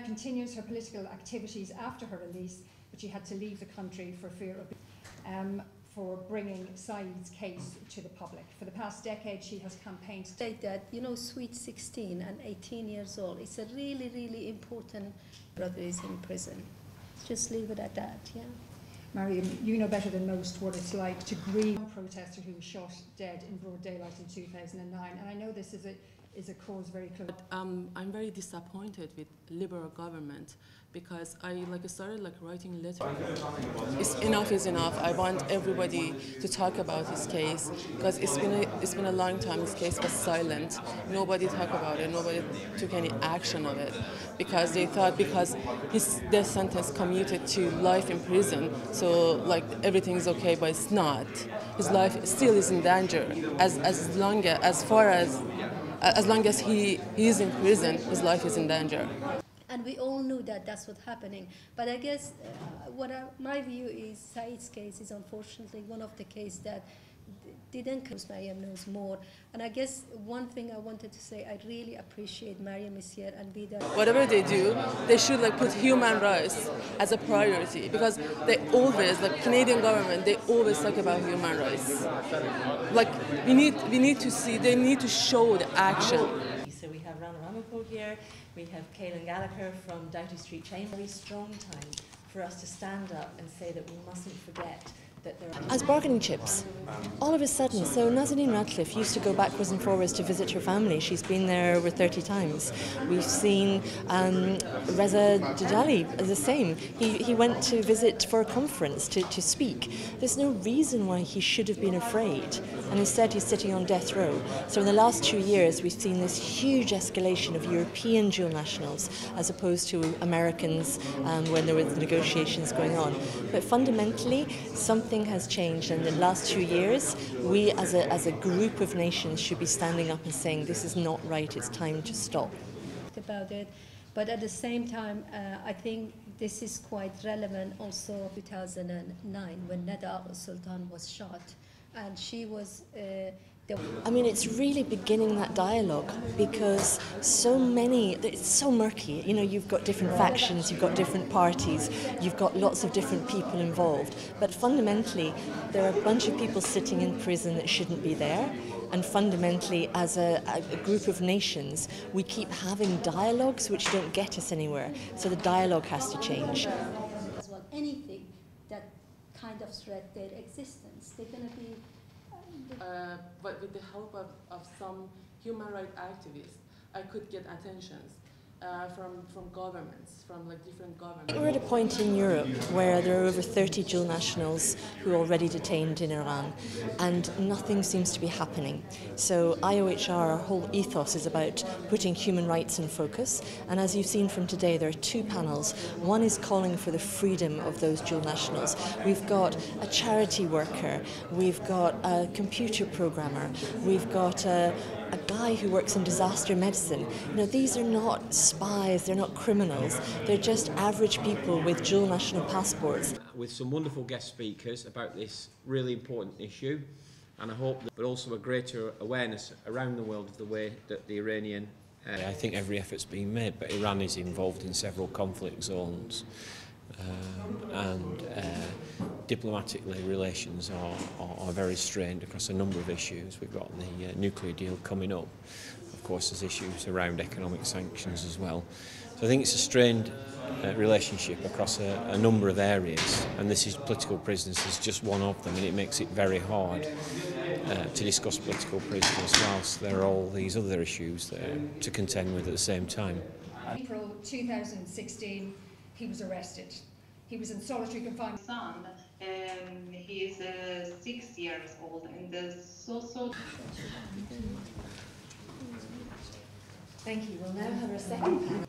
Continues her political activities after her release, but she had to leave the country for fear of for bringing Saeed's case to the public. For the past decade, she has campaigned. Say that, you know, sweet 16 and 18 years old, it's a really, really important. Brother is in prison. Just leave it at that, yeah. Mariam, you know better than most what it's like to grieve a protester who was shot dead in broad daylight in 2009, and I know this is a cause very close. I'm very disappointed with Liberal government because I started writing letters. Enough is enough. I want everybody to talk about his case because it's been a long time. His case was silent. Nobody talked about it. Nobody took any action of it because they thought because his death sentence commuted to life in prison, so everything's okay, but it's not. His life still is in danger. As long as he is in prison, his life is in danger. And we all knew that that's what's happening. But I guess my view is Saeed's case is unfortunately one of the cases that didn't come. Mariam knows more. And I guess one thing I wanted to say, I really appreciate Mariam is here and be there. Whatever they do, they should put human rights as a priority because they always, Canadian government, they always talk about human rights. We need to see, they need to show the action. So we have Rana Ramapur here, we have Caelan Gallagher from Doughty Street Chamber. Very strong time for us to stand up and say that we mustn't forget that there are... As bargaining chips, all of a sudden, so Nazanin Ratcliffe used to go backwards and forwards to visit her family. She's been there over 30 times. We've seen Reza Djali, the same. He went to visit for a conference to speak. There's no reason why he should have been afraid, and instead he's sitting on death row. So in the last 2 years, we've seen this huge escalation of European dual nationals as opposed to Americans when there were negotiations going on. But fundamentally, something has changed, and in the last 2 years, we as a group of nations should be standing up and saying this is not right, it's time to stop. About it, but at the same time, I think this is quite relevant also 2009 when Nada Sultan was shot, and she was I mean, it's really beginning that dialogue because it's so murky. You know, you've got different factions, you've got different parties, you've got lots of different people involved. But fundamentally, there are a bunch of people sitting in prison that shouldn't be there. And fundamentally, as a group of nations, we keep having dialogues which don't get us anywhere. So the dialogue has to change. As well, anything that kind of threat their existence, they're going to be... But with the help of some human rights activists, I could get attentions from governments, from different governments. We're at a point in Europe where there are over 30 dual nationals who are already detained in Iran, and nothing seems to be happening. So IOHR, our whole ethos is about putting human rights in focus, and as you've seen from today, there are 2 panels. One is calling for the freedom of those dual nationals. We've got a charity worker, we've got a computer programmer, we've got a guy who works in disaster medicine. You know, these are not spies, they're not criminals, they're just average people with dual national passports. With some wonderful guest speakers about this really important issue, and I hope that, but also a greater awareness around the world of the way that the Iranian... I think every effort's been made, but Iran is involved in several conflict zones. Diplomatically, relations are very strained across a number of issues. We've got the nuclear deal coming up. Of course, there's issues around economic sanctions as well. So I think it's a strained relationship across a number of areas, and this is political prisoners is just one of them, and it makes it very hard to discuss political prisoners whilst there are all these other issues to contend with at the same time. April 2016, he was arrested. He was in solitary confinement. Son, he is 6 years old, and so. Thank you. We'll now have our second panel.